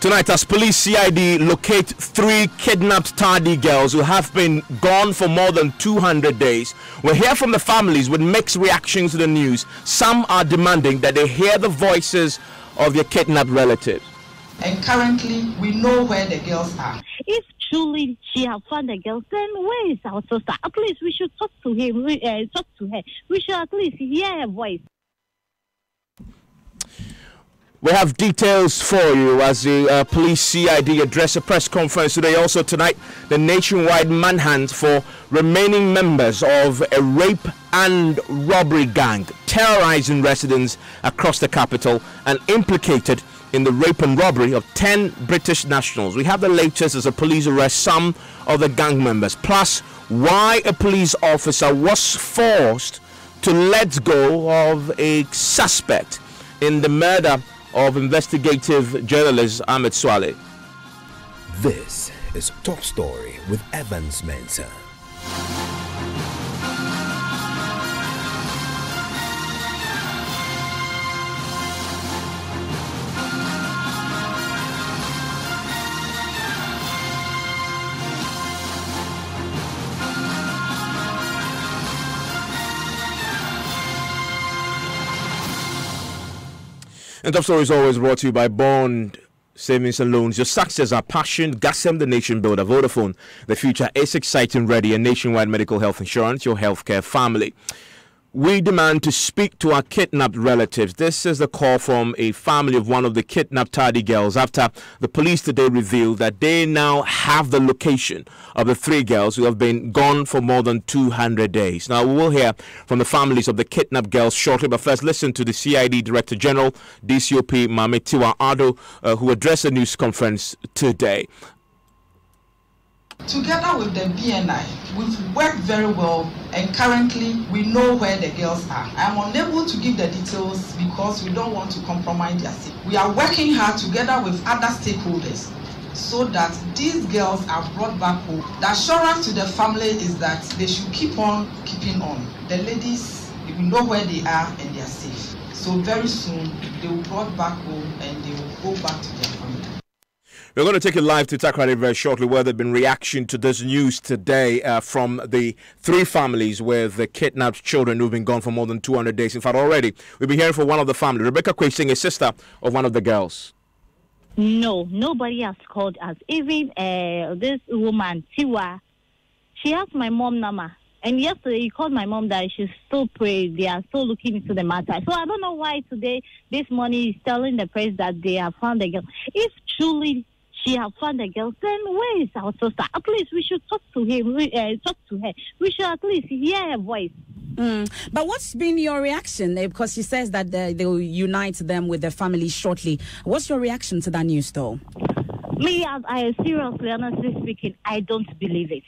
Tonight, as police CID locate 3 kidnapped tardy girls who have been gone for more than 200 days, we'll hear from the families with mixed reactions to the news. Some are demanding that they hear the voices of their kidnapped relatives. And currently, we know where the girls are. If truly she has found the girls, then where is our sister? At least we should talk to him, talk to her. We should at least hear her voice. We have details for you as the police CID address a press conference today. Also tonight, the nationwide manhunt for remaining members of a rape and robbery gang terrorizing residents across the capital and implicated in the rape and robbery of 10 British nationals. We have the latest as the police arrest some of the gang members, plus why a police officer was forced to let go of a suspect in the murder of investigative journalist Ahmed Swale. This is Topstory with Evans Mensah. And Top Story is always brought to you by Bond Savings and Loans. Your success, our passion. Gasem, the nation builder. Vodafone, the future is exciting, ready. And nationwide medical health insurance, your healthcare family. We demand to speak to our kidnapped relatives. This is the call from a family of one of the kidnapped tardy girls after the police today revealed that they now have the location of the 3 girls who have been gone for more than 200 days. Now, we will hear from the families of the kidnapped girls shortly, but first listen to the CID Director General, DCOP Mametiwa Ado, who addressed the news conference today. Together with the BNI, we've worked very well, and currently we know where the girls are. I'm unable to give the details because we don't want to compromise their safety. We are working hard together with other stakeholders so that these girls are brought back home. The assurance to the family is that they should keep on keeping on. The ladies, we know where they are and they are safe. So very soon they will be brought back home and they will go back to their family. We're going to take it live to Takrady very shortly, where there have been reaction to this news today from the 3 families with the kidnapped children who've been gone for more than 200 days. In fact, already we've been hearing from one of the family, Rebecca Kwesing, a sister of one of the girls. No, nobody has called us. Even this woman, Tiwa, she asked my mom number. And yesterday he called my mom that she's still praying. They are still looking into the matter. So I don't know why today, this morning, he's telling the press that they have found the girl. If truly she has found the girl, then where is our sister? At least we should talk to him, talk to her. We should at least hear her voice. But what's been your reaction? Because she says that they will unite them with their family shortly. What's your reaction to that news, though? Me, I seriously, honestly speaking, I don't believe it.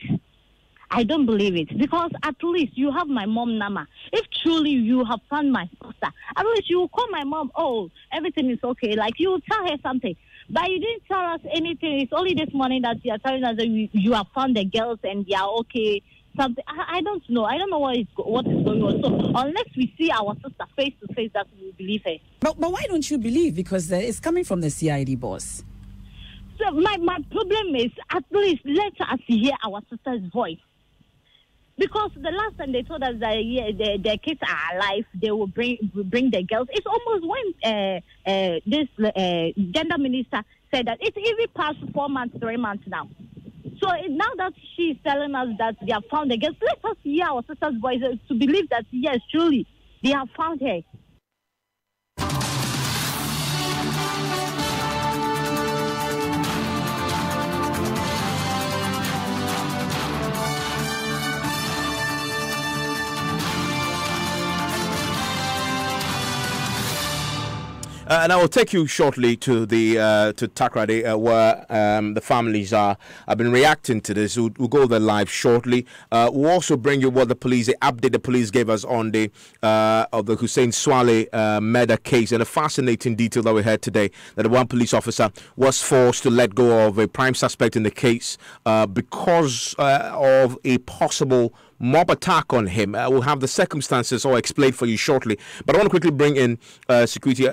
I don't believe it, because at least you have my mom number. If truly you have found my sister, at least you will call my mom, oh, everything is okay. Like, you will tell her something. But you didn't tell us anything. It's only this morning that you are telling us that you have found the girls and they are okay. Something. I don't know. I don't know what is going on. So unless we see our sister face to face, that we will believe her. But why don't you believe? Because it's coming from the CID boss. So my problem is, at least let us hear our sister's voice. Because the last time they told us that their kids are alive, they will bring the girls. It's almost when this gender minister said that it's even past 4 months, 3 months now. So now that she's telling us that they have found the girls, let us hear our sister's voice to believe that, yes, truly, they have found her. And I will take you shortly to the to Takrady, where the families have been reacting to this. We'll go there live shortly. We'll also bring you what the update the police gave us on the of the Hussein Swale murder case, and a fascinating detail that we heard today, that one police officer was forced to let go of a prime suspect in the case because of a possible mob attack on him. We'll have the circumstances all explained for you shortly. But I want to quickly bring in security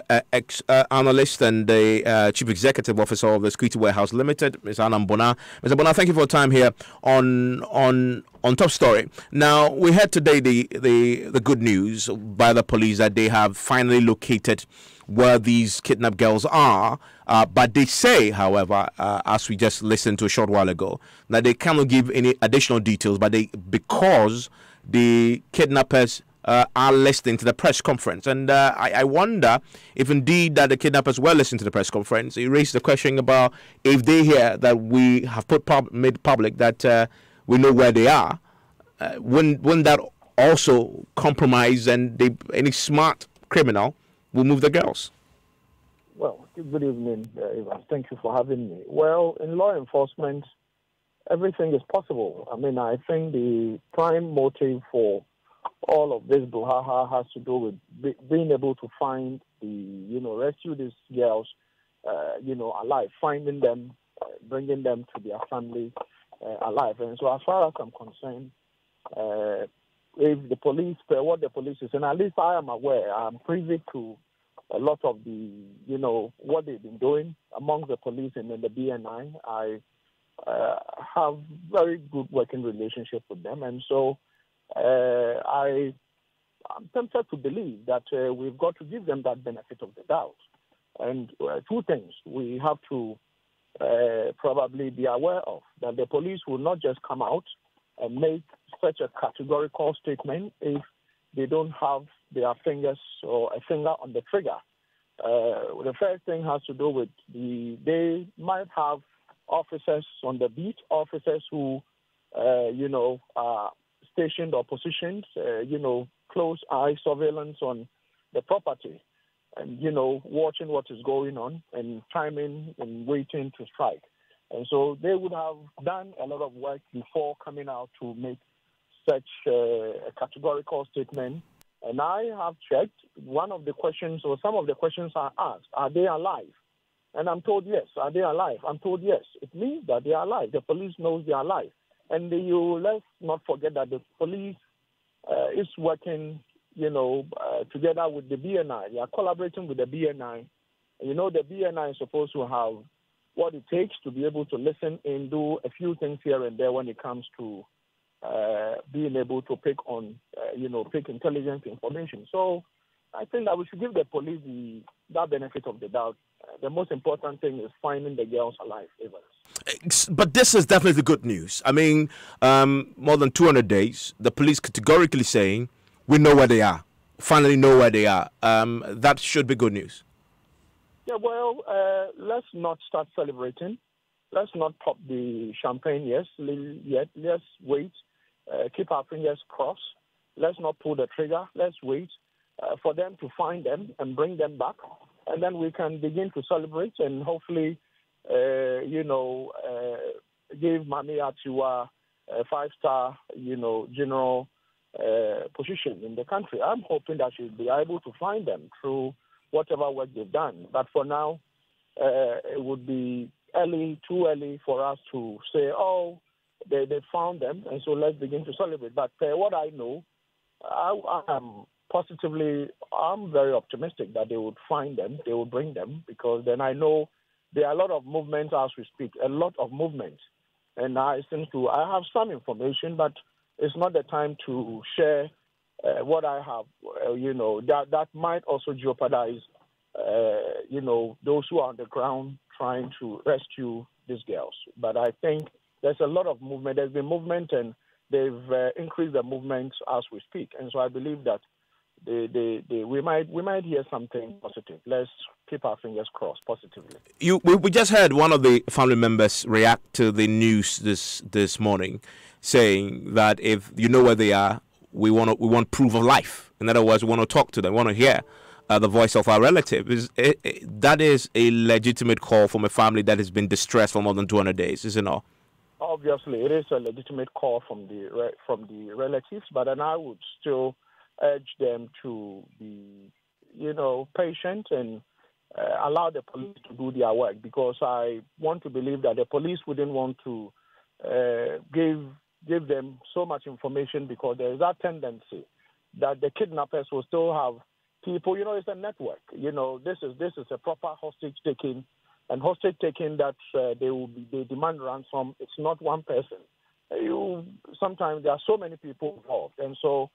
analyst and the chief executive officer of the Security Warehouse Limited, Ms. Anna Mbona. Ms. Mbona, thank you for your time here on Top Story. Now, we heard today the good news by the police that they have finally located where these kidnapped girls are. But they say, however, as we just listened to a short while ago, that they cannot give any additional details, but because the kidnappers are listening to the press conference. And I wonder if indeed that the kidnappers were listening to the press conference. It raised the question about if they hear that we have made public that we know where they are, wouldn't that also compromise and any smart criminal will move the girls? Well, good evening, Ivan. Thank you for having me. Well, in law enforcement, everything is possible. I mean, I think the prime motive for all of this brouhaha has to do with being able to find rescue these girls, alive, finding them, bringing them to their family alive. And so as far as I'm concerned, if the police, what the police is, and at least I am aware, I'm privy to a lot of what they've been doing among the police and then the BNI. I have very good working relationship with them. And so I'm tempted to believe that we've got to give them that benefit of the doubt. And two things we have to probably be aware of, that the police will not just come out and make such a categorical statement if they don't have their fingers or a finger on the trigger. The first thing has to do with they might have officers on the beat, officers who, are stationed or positioned, close eye surveillance on the property and, watching what is going on and timing and waiting to strike. And so they would have done a lot of work before coming out to make such a categorical statement. And I have checked one of the questions, or some of the questions are asked, are they alive? And I'm told yes. Are they alive? I'm told yes. It means that they are alive. The police knows they are alive. And let's not forget that the police is working, together with the BNI. They are collaborating with the BNI. The BNI is supposed to have what it takes to be able to listen and do a few things here and there when it comes to being able to pick intelligence information. So I think that we should give the police that benefit of the doubt. The most important thing is finding the girls alive, Evans. But this is definitely good news. I mean, more than 200 days, the police categorically saying, we know where they are, finally know where they are. That should be good news. Yeah, well, let's not start celebrating. Let's not pop the champagne yet. Let's wait. Keep our fingers crossed. Let's not pull the trigger. Let's wait for them to find them and bring them back. And then we can begin to celebrate and hopefully, give Mami Atiwa a 5-star, general position in the country. I'm hoping that she'll be able to find them through whatever work they've done. But for now, it would be too early for us to say, oh, they found them, and so let's begin to celebrate. But what I know, I'm very optimistic that they would find them, they will bring them, because then I know there are a lot of movement as we speak, a lot of movement. And I have some information, but it's not the time to share what I have, that might also jeopardize, those who are on the ground trying to rescue these girls. But I think there's a lot of movement. There's been movement, and they've increased the movement as we speak. And so I believe that we might hear something positive. Let's keep our fingers crossed positively. We just heard one of the family members react to the news this morning, saying that if you know where they are, we want proof of life. In other words, we want to talk to them, we want to hear the voice of our relative. That is a legitimate call from a family that has been distressed for more than 200 days, isn't it? Obviously, it is a legitimate call from the relatives, but then I would still urge them to be, patient and allow the police to do their work, because I want to believe that the police wouldn't want to give give them so much information because there is that tendency that the kidnappers will still have people. You know, it's a network. You know, this is a proper hostage taking, and hostage taking that they demand ransom. It's not one person. Sometimes there are so many people involved, and so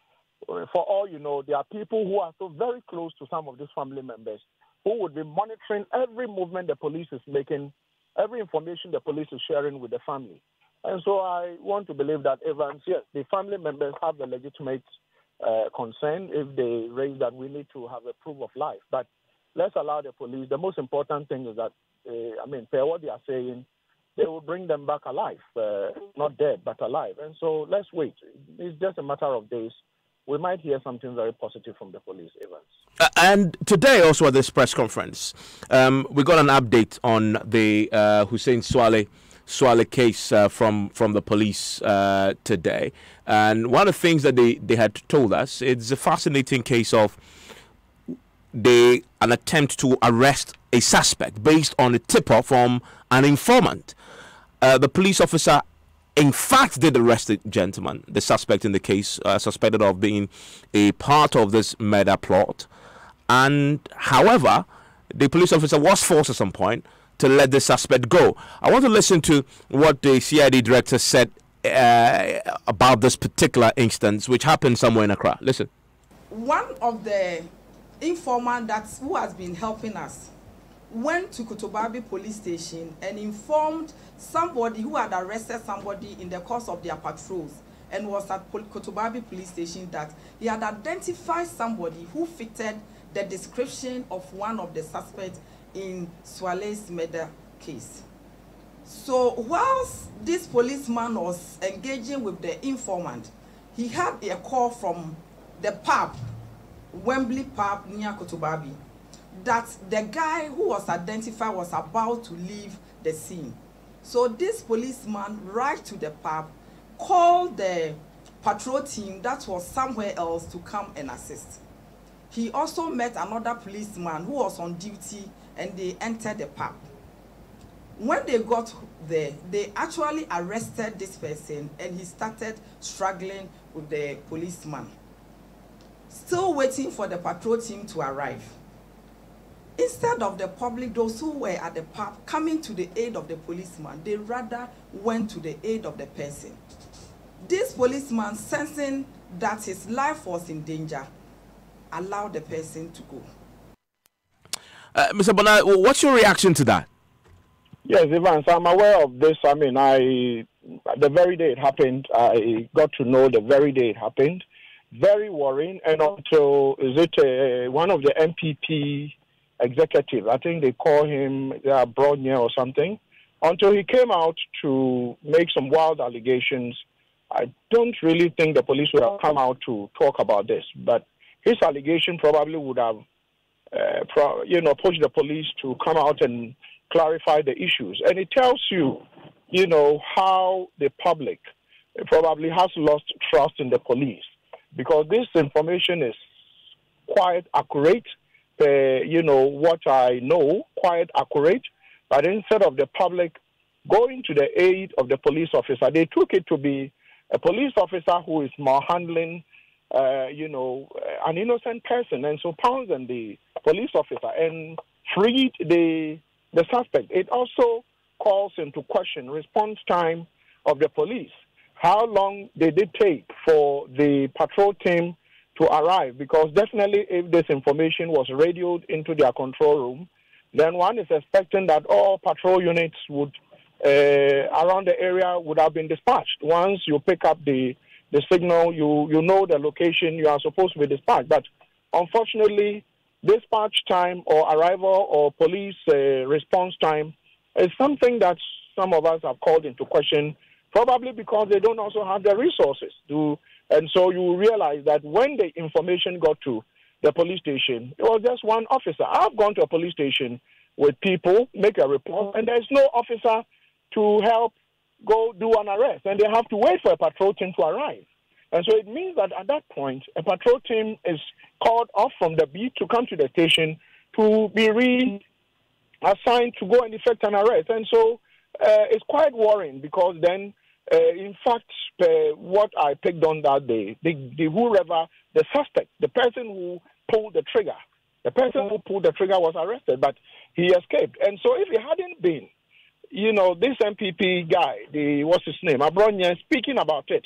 for all you know, there are people who are so very close to some of these family members who would be monitoring every movement the police is making, every information the police is sharing with the family. And so I want to believe that Evans, yes, the family members have the legitimate concern if they raise that we need to have a proof of life. But let's allow the police. The most important thing is that, per what they are saying, they will bring them back alive, not dead, but alive. And so let's wait. It's just a matter of days. We might hear something very positive from the police, Evans. And today, also at this press conference, we got an update on the Hussein Swale case from the police today. And one of the things that they had told us, it's a fascinating case of an attempt to arrest a suspect based on a tip-off from an informant. The police officer, in fact, did arrest the gentleman, the suspect in the case, suspected of being a part of this murder plot. And however, the police officer was forced at some point to let the suspect go. I want to listen to what the CID director said about this particular instance, which happened somewhere in Accra. Listen. One of the informants who has been helping us went to Kotobabi police station and informed somebody who had arrested somebody in the course of their patrols and was at Kotobabi police station that he had identified somebody who fitted the description of one of the suspects in Swale's murder case. So whilst this policeman was engaging with the informant, he had a call from the pub, Wembley pub near Kotobabi, that the guy who was identified was about to leave the scene. So this policeman right to the pub called the patrol team that was somewhere else to come and assist. He also met another policeman who was on duty and they entered the pub. When they got there, they actually arrested this person and he started struggling with the policeman. Still waiting for the patrol team to arrive. Instead of the public, those who were at the pub coming to the aid of the policeman, they rather went to the aid of the person. This policeman, sensing that his life was in danger, allowed the person to go. Mr. Bona, what's your reaction to that? Yes, Evans, I'm aware of this. The very day it happened, I got to know the very day it happened. Very worrying. And also, one of the MPP executive, I think they call him Broadnier or something, until he came out to make some wild allegations. I don't really think the police would have come out to talk about this, but his allegation probably would have pushed the police to come out and clarify the issues. And it tells you, how the public probably has lost trust in the police, because this information is quite accurate. What I know, quite accurate, but instead of the public going to the aid of the police officer, they took it to be a police officer who is malhandling, an innocent person, and so pounced the police officer and freed the suspect. It also calls into question response time of the police. How long did it take for the patrol team to arrive? Because definitely if this information was radioed into their control room, then one is expecting that all patrol units would around the area would have been dispatched. Once you pick up the signal, you know the location you are supposed to be dispatched. But unfortunately, dispatch time or arrival or police response time is something that some of us have called into question, probably because they don't also have the resources to. And so you realize that when the information got to the police station, it was just one officer. I've gone to a police station with people, make a report, and there's no officer to help go do an arrest. And they have to wait for a patrol team to arrive. And so it means that at that point, a patrol team is called off from the beat to come to the station to be reassigned to go and effect an arrest. And so it's quite worrying, because then In fact, what I picked on that day, the suspect, the person who pulled the trigger, was arrested, but he escaped. And so if it hadn't been, this MPP guy, what's his name, Abronya, speaking about it,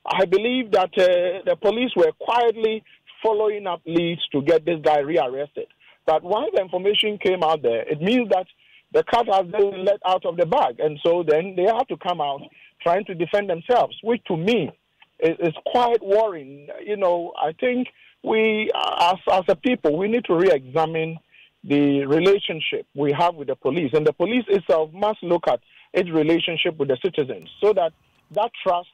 I believe that the police were quietly following up leads to get this guy rearrested. But once the information came out there, it means that the cat has been let out of the bag. And so then they have to come out trying to defend themselves, which to me is quite worrying. I think we, as a people, we need to re-examine the relationship we have with the police. And the police itself must look at its relationship with the citizens so that trust,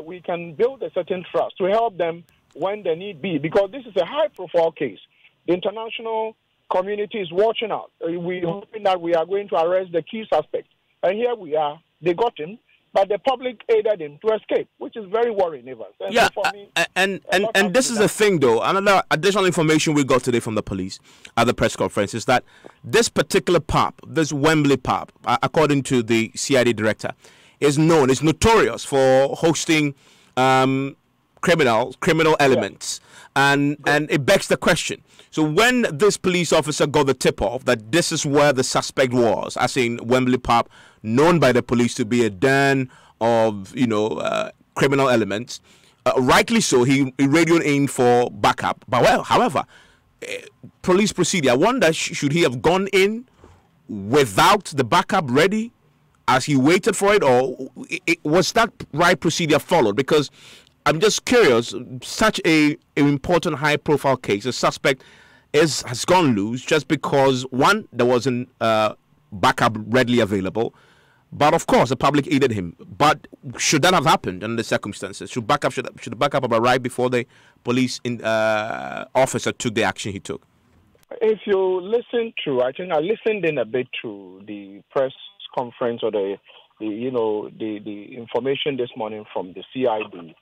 we can build a certain trust to help them when they need be. Because this is a high-profile case. The international community is watching out. We're hoping that we are going to arrest the key suspect. And here we are. They got him, but the public aided him to escape, which is very worrying, Evans. And yeah, so for me, and this is the thing, though. Another additional information we got today from the police at the press conference is that this particular pub, this Wembley pub, according to the CID director, is notorious for hosting criminal elements. And it begs the question. So when this police officer got the tip-off that this is where the suspect was, as in Wembley pub, known by the police to be a den of, criminal elements, rightly so, he radioed in for backup. But, however, police procedure, I wonder, should he have gone in without the backup ready as he waited for it, or was that right procedure followed? Because I'm just curious, such an important high-profile case, a suspect has gone loose just because, one, there wasn't backup readily available, but of course the public aided him. But should that have happened under the circumstances? Should the backup have arrived before the police officer took the action he took? If you listen to, I think I listened in a bit to the press conference or the information this morning from the CID.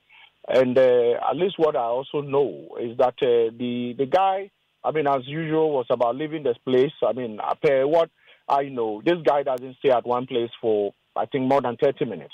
And at least what I also know is that the guy, as usual, was about leaving this place. What I know, this guy doesn't stay at one place for, I think, more than 30 minutes.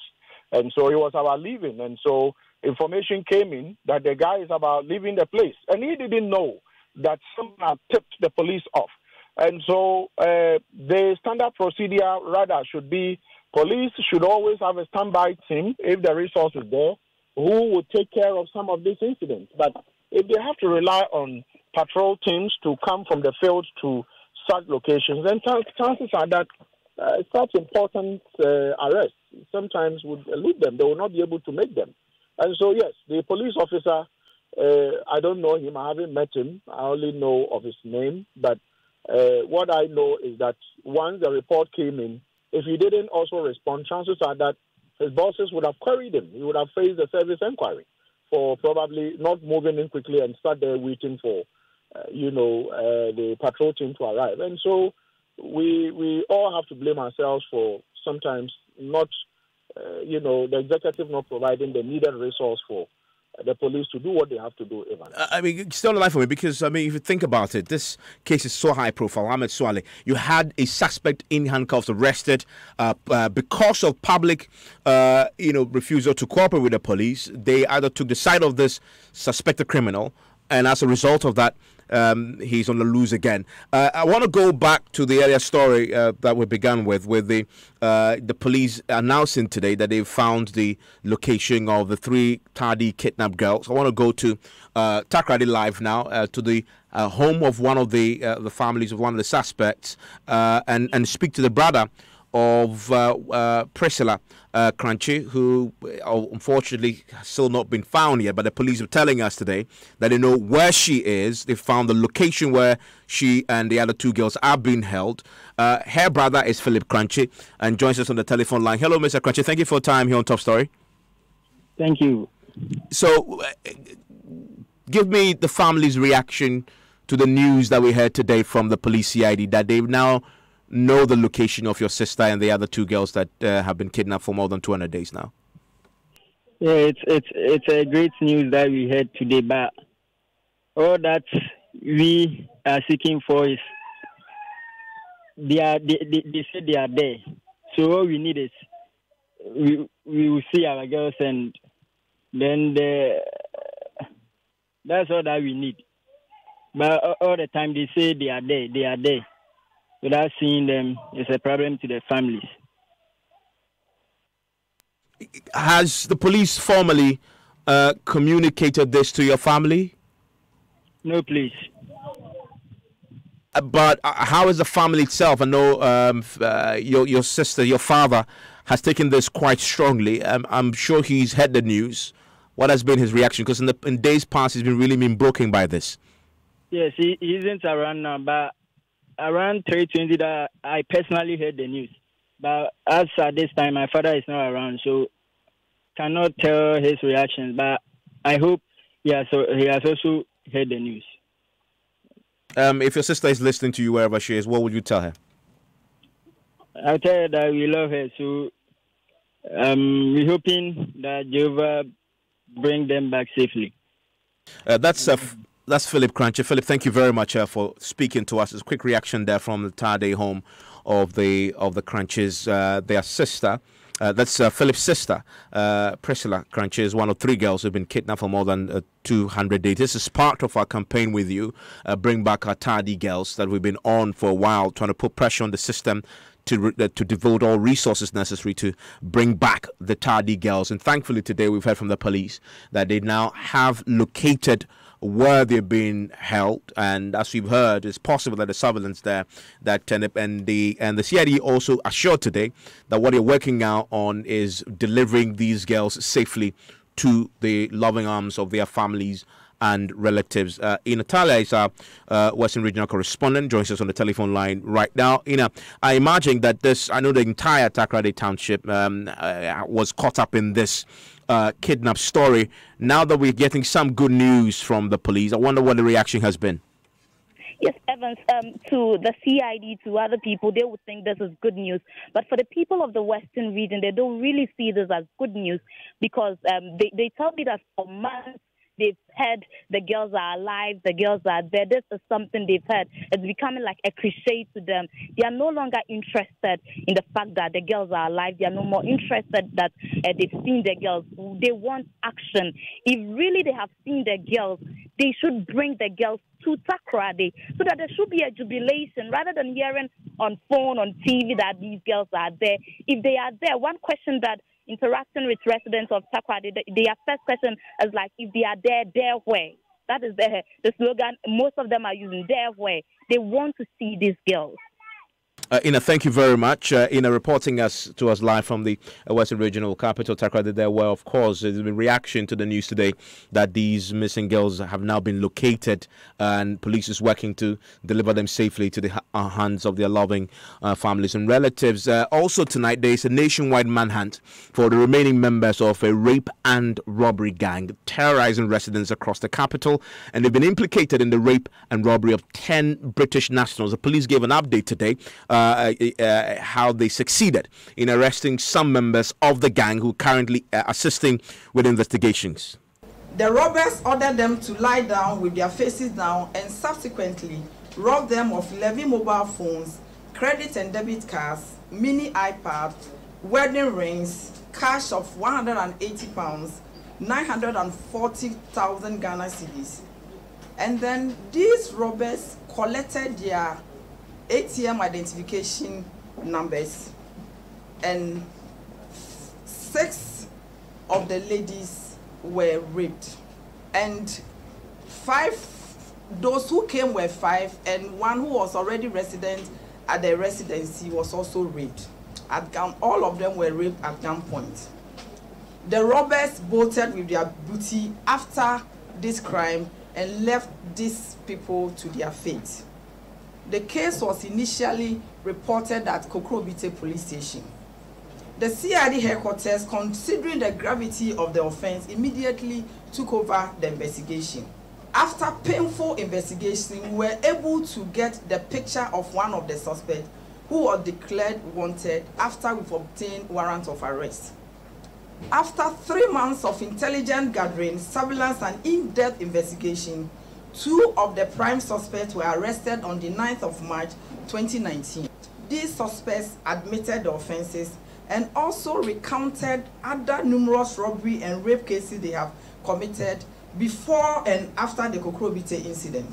And so he was about leaving. And so information came in that the guy is about leaving the place. And he didn't know that someone had tipped the police off. And so the standard procedure rather should be police should always have a standby team if the resource is there, who would take care of some of these incidents. But if they have to rely on patrol teams to come from the field to such locations, then chances are that such important arrests sometimes would elude them. They will not be able to make them. And so, yes, the police officer, I don't know him. I haven't met him. I only know of his name. But what I know is that once the report came in, if he didn't also respond, chances are that his bosses would have queried him. He would have faced a service inquiry for probably not moving in quickly and start there waiting for, the patrol team to arrive. And so we all have to blame ourselves for sometimes not, the executive not providing the needed resource for the police to do what they have to do, Evan. Still alive for me because, if you think about it, this case is so high profile. Ahmed Swale, you had a suspect in handcuffs arrested because of public, refusal to cooperate with the police. They either took the side of this suspected criminal, and as a result of that, he's on the loose again. I want to go back to the earlier story that we began with the police announcing today that they found the location of the 3 tardy kidnapped girls. I want to go to Takrady Live now to the home of one of the families of one of the suspects and speak to the brother of Priscilla Crunchy, who unfortunately has still not been found yet, but the police are telling us today that they know where she is. They found the location where she and the other 2 girls are being held. Her brother is Philip Crunchy and joins us on the telephone line. Hello, Mr. Crunchy. Thank you for your time here on Top Story. Thank you. So, give me the family's reaction to the news that we heard today from the police CID that they've now know the location of your sister and the other 2 girls that have been kidnapped for more than 200 days now. Yeah, it's a great news that we heard today, but all that we are seeking for is they say they are there. So all we need is we will see our girls, and then that's all that we need. But all the time they say they are there. Without seeing them, it's a problem to their families. Has the police formally communicated this to your family? No, please. But how is the family itself? I know your sister, your father, has taken this quite strongly. I'm sure he's heard the news. What has been his reaction? Because in days past, he's been broken by this. Yes, he isn't around now, but around 3:20 that I personally heard the news. But as at this time, my father is not around, so cannot tell his reactions. But I hope he has also heard the news. If your sister is listening to you wherever she is, what would you tell her? I'll tell her that we love her, so we're hoping that Jehovah bring them back safely. That's Philip Crancher. Philip, thank you very much for speaking to us. It's a quick reaction there from the Tade home of the Cranches. Their sister, that's Philip's sister, Priscilla Crancher, is one of 3 girls who've been kidnapped for more than 200 days. This is part of our campaign with you, Bring Back Our Tade Girls, that we've been on for a while, trying to put pressure on the system to devote all resources necessary to bring back the Tade girls. And thankfully today we've heard from the police that they now have located where they're being held, and as we've heard, it's possible that the surveillance there, that and the CID also assured today that what they're working out on is delivering these girls safely to the loving arms of their families and relatives. Natalia is our Western Regional correspondent, joins us on the telephone line right now. I imagine that I know the entire Takoradi Township was caught up in this kidnap story. Now that we're getting some good news from the police, I wonder what the reaction has been. Yes, Evans, to the CID, to other people, they would think this is good news. But for the people of the Western region, they don't really see this as good news because they tell me that for months, they've heard the girls are alive, the girls are there. This is something they've heard. It's becoming like a cliche to them. They are no longer interested in the fact that the girls are alive. They are no more interested that they've seen the girls. They want action. If really they have seen the girls, they should bring the girls to Takoradi so that there should be a jubilation rather than hearing on phone, on TV that these girls are there. If they are there, one question that interacting with residents of Takoradi, their first question is like, if they are there where? That is the slogan most of them are using, there where. They want to see these girls. Ina, thank you very much. Ina, reporting to us live from the Western Regional Capital, Takoradi. There were, of course, there's been reaction to the news today that these missing girls have now been located and police is working to deliver them safely to the hands of their loving families and relatives. Also tonight, there is a nationwide manhunt for the remaining members of a rape and robbery gang terrorizing residents across the capital, and they've been implicated in the rape and robbery of 10 British nationals. The police gave an update today how they succeeded in arresting some members of the gang who are currently assisting with investigations. The robbers ordered them to lie down with their faces down and subsequently robbed them of 11 mobile phones, credit and debit cards, mini iPads, wedding rings, cash of £180, 940,000 Ghana cedis. And then these robbers collected their ATM identification numbers, and 6 of the ladies were raped, and 5, those who came were 5, and 1 who was already resident at the residency was also raped. All of them were raped at gunpoint. The robbers bolted with their booty after this crime and left these people to their fate. The case was initially reported at Kokrobite police station. The CID headquarters, considering the gravity of the offense, immediately took over the investigation. After painful investigation, we were able to get the picture of one of the suspects who was declared wanted after we've obtained warrant of arrest. After 3 months of intelligence gathering, surveillance and in-depth investigation, 2 of the prime suspects were arrested on the 9th of March 2019. These suspects admitted the offenses and also recounted other numerous robbery and rape cases they have committed before and after the Kokrobite incident.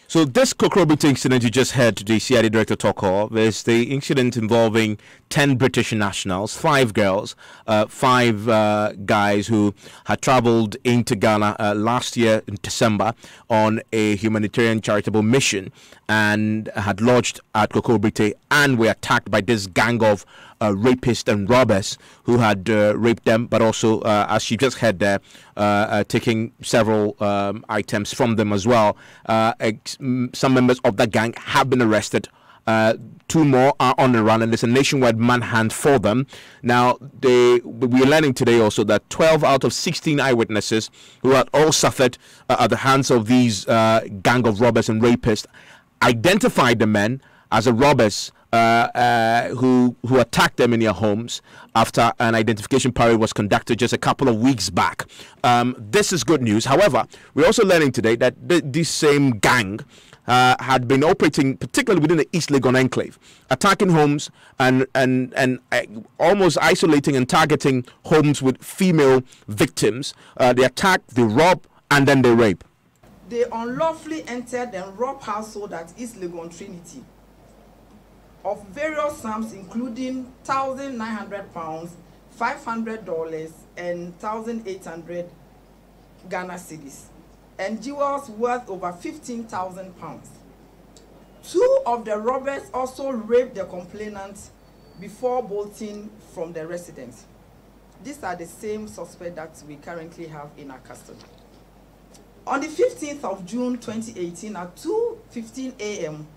So this Kokrobite incident you just heard the CID director talk of is the incident involving 10 British nationals, 5 girls, 5 guys who had traveled into Ghana last year in December on a humanitarian charitable mission and had lodged at Kokrobite and were attacked by this gang of rapists and robbers who had raped them, but also, as you just heard there, taking several items from them as well. Some members of that gang have been arrested. 2 more are on the run, and there's a nationwide manhunt for them. Now, we're learning today also that 12 out of 16 eyewitnesses who had all suffered at the hands of these gang of robbers and rapists identified the men as the robbers who attacked them in their homes after an identification parade was conducted just a couple of weeks back. This is good news. However, we're also learning today that this same gang had been operating, particularly within the East Legon enclave, attacking homes and almost isolating and targeting homes with female victims. They attack, they rob, and then they rape. They unlawfully entered and robbed household at East Legon Trinity of various sums, including £1,900, $500, and 1,800 Ghana cedis, and jewels worth over £15,000. 2 of the robbers also raped the complainant before bolting from the residence. These are the same suspects that we currently have in our custody. On the 15th of June 2018 at 2:15 a.m.,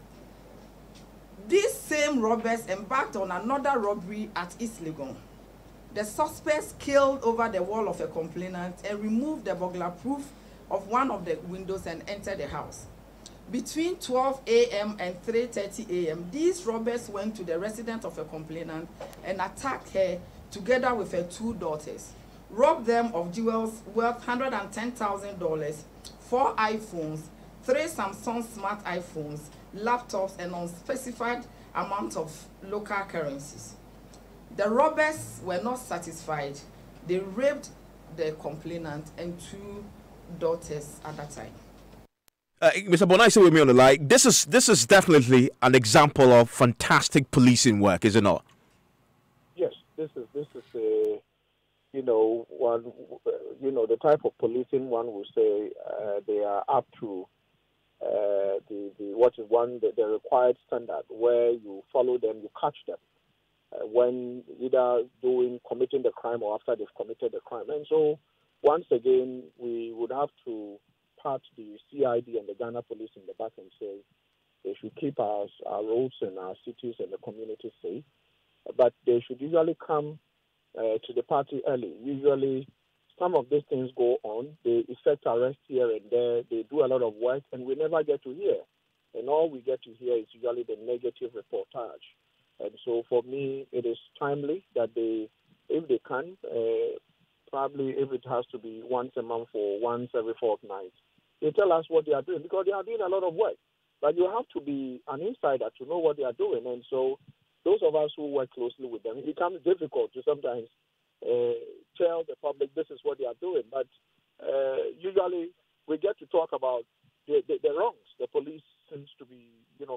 these same robbers embarked on another robbery at East Legon. The suspects scaled over the wall of a complainant and removed the burglar proof of one of the windows and entered the house. Between 12 a.m. and 3:30 a.m., these robbers went to the residence of a complainant and attacked her together with her 2 daughters, robbed them of jewels worth $110,000, 4 iPhones, 3 Samsung smart iPhones, laptops, and unspecified amount of local currencies. The robbers were not satisfied. They raped the complainant and 2 daughters at that time. Mr. Bonai, stay with me on the line. This is definitely an example of fantastic policing work, is it not? Yes, this is one the type of policing one will say they are up to the required standard where you follow them, you catch them when either committing the crime or after they've committed the crime. And so once again we would have to pat the CID and the Ghana police in the back and say they should keep our roads and our cities and the community safe, but they should usually come to the party early. Usually some of these things go on, they effect arrest here and there, they do a lot of work, and we never get to hear. And all we get to hear is usually the negative reportage. And so for me, it is timely that if they can, probably if it has to be once a month or once every fortnight, they tell us what they are doing, because they are doing a lot of work. But you have to be an insider to know what they are doing. And so those of us who work closely with them, it becomes difficult to sometimes tell the public this is what they are doing. But usually we get to talk about the wrongs the police seems to be,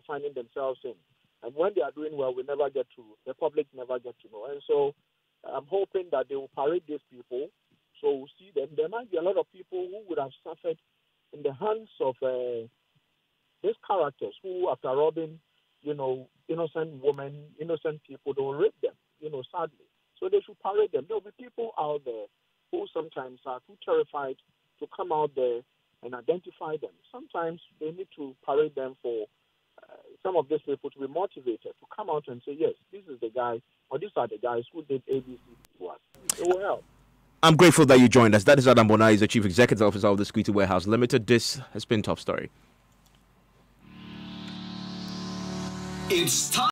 finding themselves in. And when they are doing well, the public never get to know. And so I'm hoping that they will parade these people so we'll see them. There might be a lot of people who would have suffered in the hands of these characters who, after robbing, innocent women, innocent people, they will rape them, sadly. So they should parade them. There will be people out there who sometimes are too terrified to come out there and identify them. Sometimes they need to parade them for some of these people to be motivated to come out and say, yes, this is the guy, or these are the guys who did ABC to us. It will help. I'm grateful that you joined us. That is Adam Bonai, the Chief Executive Officer of the Security Warehouse Limited. This has been Top Story. It's time.